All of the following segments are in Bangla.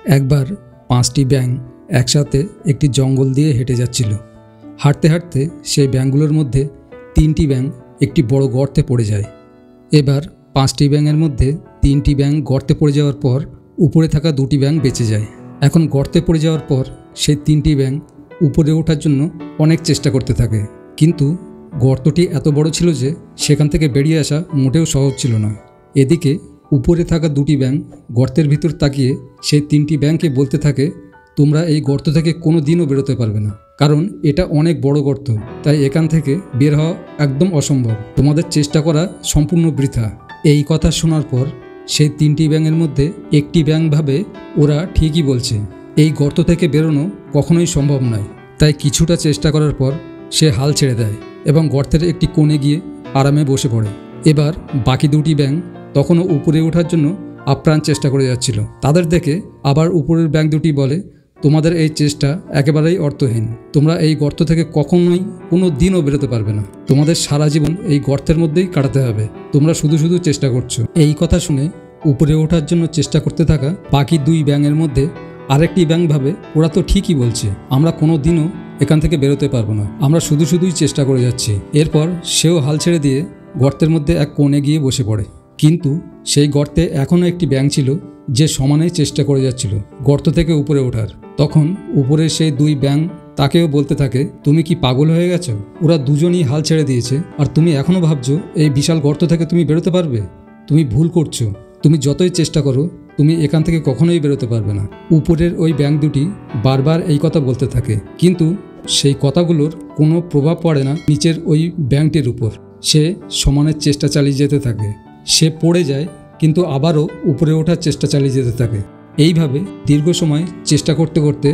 একবার 5টি ব্যাঙ একসাথে একটি জঙ্গল দিয়ে হেঁটে যাচ্ছিল। হাঁটতে হাঁটতে সেই ব্যাঙগুলোর মধ্যে 3টি ব্যাঙ একটি বড় গর্তে পড়ে যায়। এবার 5টি ব্যাঙের মধ্যে 3টি ব্যাঙ গর্তে পড়ে যাওয়ার পর উপরে থাকা 2টি ব্যাঙ বেঁচে যায়। এখন গর্তে পড়ে যাওয়ার পর সেই 3টি ব্যাঙ উপরে ওঠার জন্য অনেক চেষ্টা করতে থাকে, কিন্তু গর্তটি এত বড় ছিল যে সেখান থেকে বেরিয়ে আসা মোটেও সহজ ছিল না। এদিকে উপরে থাকা 2টি ব্যাঙ গর্তের ভিতর তাকিয়ে সেই 3টি ব্যাঙকে বলতে থাকে, তোমরা এই গর্ত থেকে কোনো দিনও বেরোতে পারবে না, কারণ এটা অনেক বড় গর্ত, তাই এখান থেকে বের হওয়া একদম অসম্ভব। তোমাদের চেষ্টা করা সম্পূর্ণ বৃথা। এই কথা শোনার পর সেই 3টি ব্যাঙের মধ্যে একটি ব্যাঙ ভাবে ওরা ঠিকই বলছে, এই গর্ত থেকে বেরোনো কখনোই সম্ভব নয়। তাই কিছুটা চেষ্টা করার পর সে হাল ছেড়ে দেয় এবং গর্তের একটি কোণে গিয়ে আরামে বসে পড়ে। এবার বাকি 2টি ব্যাঙ তখনও উপরে ওঠার জন্য আপ্রাণ চেষ্টা করে যাচ্ছিল। তাদের দেখে আবার উপরের ব্যাঙ 2টি বলে, তোমাদের এই চেষ্টা একেবারেই অর্থহীন। তোমরা এই গর্ত থেকে কখনোই কোনো দিনও বেরোতে পারবে না। তোমাদের সারা জীবন এই গর্তের মধ্যেই কাটাতে হবে। তোমরা শুধু শুধু চেষ্টা করছো। এই কথা শুনে উপরে ওঠার জন্য চেষ্টা করতে থাকা বাকি 2 ব্যাঙের মধ্যে আরেকটি ব্যাঙ ভাবে, ওরা তো ঠিকই বলছে, আমরা কোনো দিনও এখান থেকে বেরোতে পারবো না, আমরা শুধু শুধুই চেষ্টা করে যাচ্ছি। এরপর সেও হাল ছেড়ে দিয়ে গর্তের মধ্যে এক কোণে গিয়ে বসে পড়ে। কিন্তু সেই গর্তে এখনও একটি ব্যাঙ ছিল যে সমানেই চেষ্টা করে যাচ্ছিল গর্ত থেকে উপরে ওঠার। তখন উপরে সেই 2 ব্যাঙ তাকেও বলতে থাকে, তুমি কি পাগল হয়ে গেছো? ওরা দুজনই হাল ছেড়ে দিয়েছে আর তুমি এখনও ভাবছো এই বিশাল গর্ত থেকে তুমি বেরোতে পারবে? তুমি ভুল করছো। তুমি যতই চেষ্টা করো তুমি এখান থেকে কখনোই বেরোতে পারবে না। উপরের ওই ব্যাঙ 2টি বারবার এই কথা বলতে থাকে, কিন্তু সেই কথাগুলোর কোনো প্রভাব পড়ে না নিচের ওই ব্যাঙটির উপর। সে সমানের চেষ্টা চালিয়ে যেতে থাকে। সে পড়ে যায়, কিন্তু আবারও উপরে ওঠার চেষ্টা চালিয়ে যেতে থাকে। এইভাবে দীর্ঘ সময় চেষ্টা করতে করতে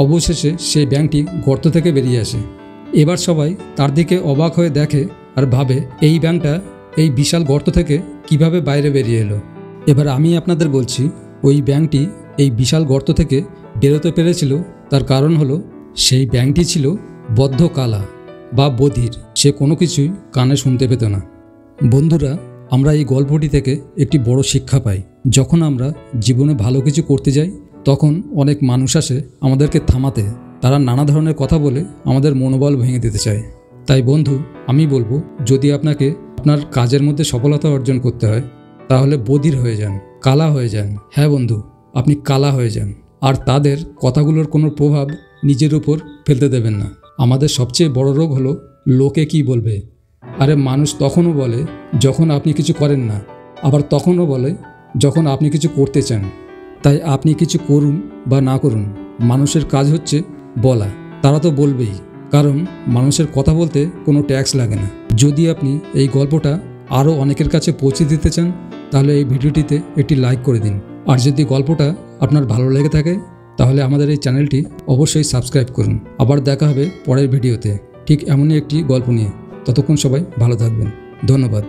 অবশেষে সেই ব্যাঙটি গর্ত থেকে বেরিয়ে আসে। এবার সবাই তার দিকে অবাক হয়ে দেখে আর ভাবে, এই ব্যাঙটা এই বিশাল গর্ত থেকে কিভাবে বাইরে বেরিয়ে এলো। এবার আমি আপনাদের বলছি, ওই ব্যাঙটি এই বিশাল গর্ত থেকে বেরোতে পেরেছিল, তার কারণ হলো সেই ব্যাঙটি ছিল বদ্ধ কালা বা বধির। সে কোনো কিছুই কানে শুনতে পেত না। বন্ধুরা, আমরা এই গল্পটি থেকে একটি বড় শিক্ষা পাই। যখন আমরা জীবনে ভালো কিছু করতে যাই তখন অনেক মানুষ আসে আমাদেরকে থামাতে। তারা নানা ধরনের কথা বলে আমাদের মনোবল ভেঙে দিতে চায়। তাই বন্ধু, আমি বলবো, যদি আপনাকে আপনার কাজের মধ্যে সফলতা অর্জন করতে হয় তাহলে বধির হয়ে যান, কালা হয়ে যান। হ্যাঁ বন্ধু, আপনি কালা হয়ে যান। আর তাদের কথাগুলোর কোনো প্রভাব নিজের উপর ফেলতে দেবেন না। আমাদের সবচেয়ে বড় রোগ হলো লোকে কি বলবে। আরে মানুষ তখনও বলে যখন আপনি কিছু করেন না, আবার তখনও বলে যখন আপনি কিছু করতে চান। তাই আপনি কিছু করুন বা না করুন, মানুষের কাজ হচ্ছে বলা। তারা তো বলবেই, কারণ মানুষের কথা বলতে কোনো ট্যাক্স লাগে না। যদি আপনি এই গল্পটা আরও অনেকের কাছে পৌঁছে দিতে চান তাহলে এই ভিডিওটিতে একটি লাইক করে দিন। আর যদি গল্পটা আপনার ভালো লেগে থাকে তাহলে আমাদের এই চ্যানেলটি অবশ্যই সাবস্ক্রাইব করুন। আবার দেখা হবে পরের ভিডিওতে ঠিক এমনই একটি গল্প নিয়ে। ততক্ষণ সবাই ভালো থাকবেন। ধন্যবাদ।